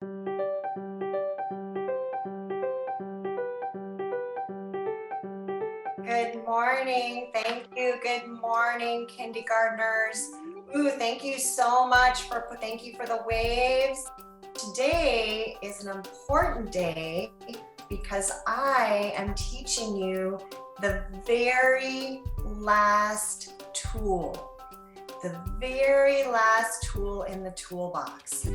Good morning. Thank you. Good morning, kindergartners. Ooh, thank you so much thank you for the waves. Today is an important day because I am teaching you the very last tool. The very last tool in the toolbox.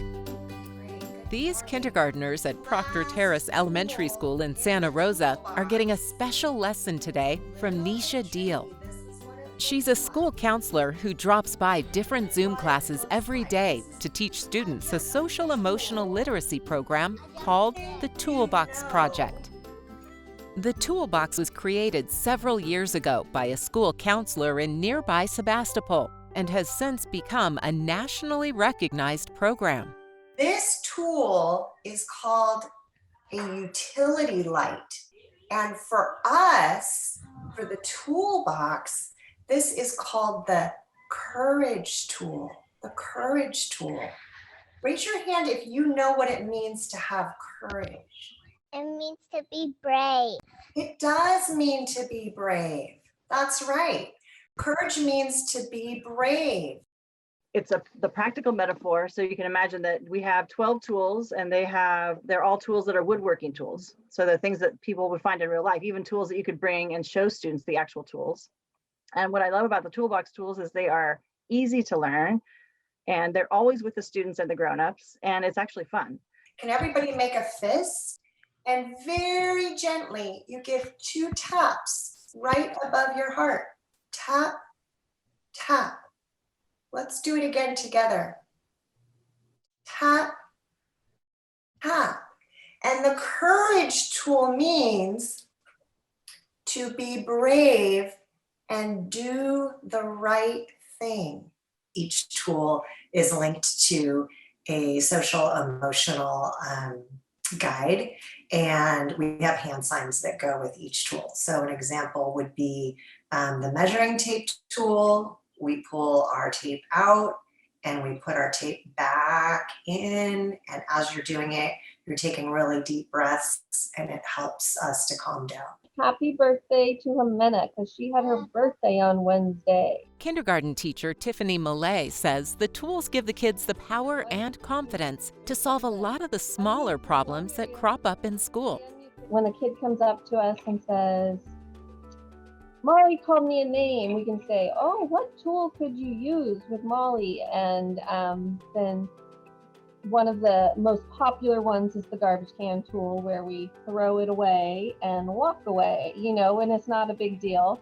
These kindergartners at Proctor Terrace Elementary School in Santa Rosa are getting a special lesson today from Nisha Deal. She's a school counselor who drops by different Zoom classes every day to teach students a social-emotional literacy program called the Toolbox Project. The Toolbox was created several years ago by a school counselor in nearby Sebastopol and has since become a nationally recognized program. This tool is called a utility light. And for us, for the toolbox, this is called the courage tool. The courage tool. Raise your hand if you know what it means to have courage. It means to be brave. It does mean to be brave. That's right. Courage means to be brave. It's the practical metaphor. So you can imagine that we have 12 tools and they're all tools that are woodworking tools. So they're things that people would find in real life, even tools that you could bring and show students the actual tools. And what I love about the toolbox tools is they are easy to learn and they're always with the students and the grown-ups, and it's actually fun. Can everybody make a fist? And very gently, you give 2 taps right above your heart. Tap, tap. Let's do it again together. Tap, tap. And the courage tool means to be brave and do the right thing. Each tool is linked to a social emotional guide, and we have hand signs that go with each tool. So an example would be the measuring tape tool. We pull our tape out and we put our tape back in. And as you're doing it, you're taking really deep breaths and it helps us to calm down. Happy birthday to Jimena because she had her birthday on Wednesday. Kindergarten teacher Tiffany Millay says the tools give the kids the power and confidence to solve a lot of the smaller problems that crop up in school. When a kid comes up to us and says, Molly called me a name, we can say, oh, what tool could you use with Molly? And then one of the most popular ones is the garbage can tool, where we throw it away and walk away, and it's not a big deal.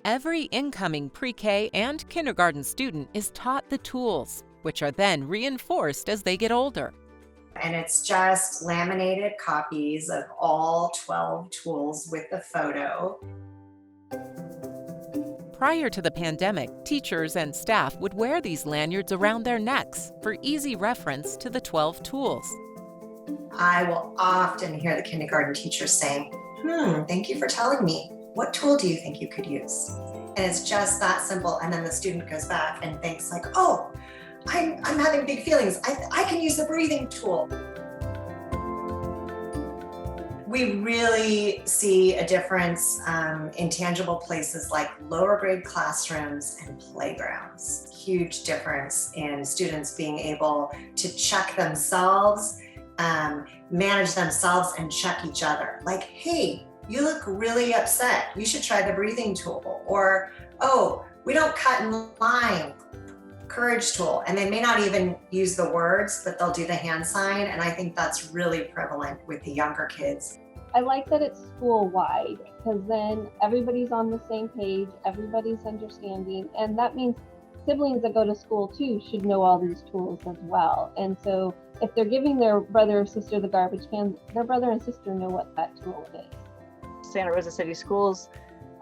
Every incoming pre-K and kindergarten student is taught the tools, which are then reinforced as they get older. And it's just laminated copies of all 12 tools with the photo. Prior to the pandemic, teachers and staff would wear these lanyards around their necks for easy reference to the 12 tools. I will often hear the kindergarten teachers saying, thank you for telling me. What tool do you think you could use? And it's just that simple. And then the student goes back and thinks like, oh, I'm having big feelings. I can use the breathing tool. We really see a difference in tangible places like lower grade classrooms and playgrounds. Huge difference in students being able to check themselves, manage themselves, and check each other. Like, hey, you look really upset. You should try the breathing tool. Or, oh, we don't cut in line. Courage tool. And they may not even use the words, but they'll do the hand sign. And I think that's really prevalent with the younger kids. I like that it's school-wide because then everybody's on the same page, everybody's understanding, and that means siblings that go to school too should know all these tools as well. And so if they're giving their brother or sister the garbage can, their brother and sister know what that tool is. Santa Rosa City Schools,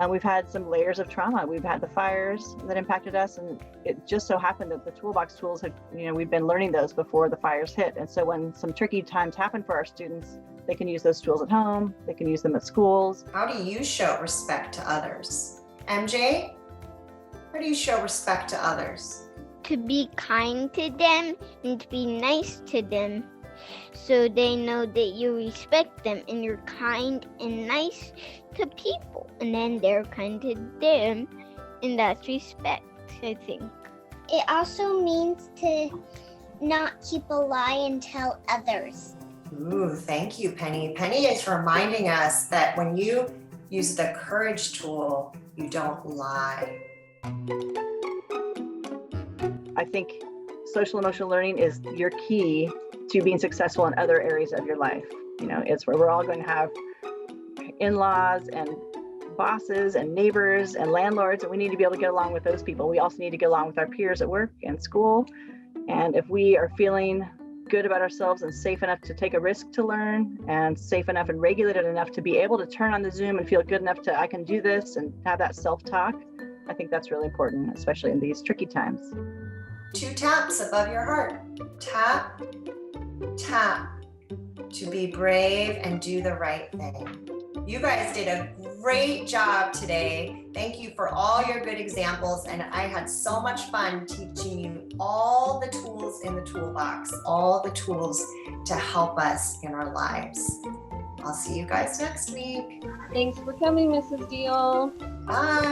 we've had some layers of trauma. We've had the fires that impacted us, and it just so happened that the toolbox tools had, we've been learning those before the fires hit. And so when some tricky times happen for our students, they can use those tools at home, they can use them at schools. How do you show respect to others? MJ, how do you show respect to others? To be kind to them and to be nice to them. so they know that you respect them and you're kind and nice to people. And then they're kind to them, and that's respect, I think. It also means to not keep a lie and tell others. Ooh, thank you, Penny. Penny is reminding us that when you use the courage tool, you don't lie. I think social emotional learning is your key to being successful in other areas of your life. You know, it's where we're all going to have in-laws and bosses and neighbors and landlords, and we need to be able to get along with those people. We also need to get along with our peers at work and school. And if we are feeling good about ourselves and safe enough to take a risk to learn, and safe enough and regulated enough to be able to turn on the Zoom and feel good enough to, I can do this, and have that self-talk, I think that's really important, especially in these tricky times. 2 taps above your heart. Tap, tap, to be brave and do the right thing. You guys did a great job today. Thank you for all your good examples, and I had so much fun teaching you all the tools in the toolbox, all the tools to help us in our lives. I'll see you guys next week. Thanks for coming, Mrs. Deal. Bye.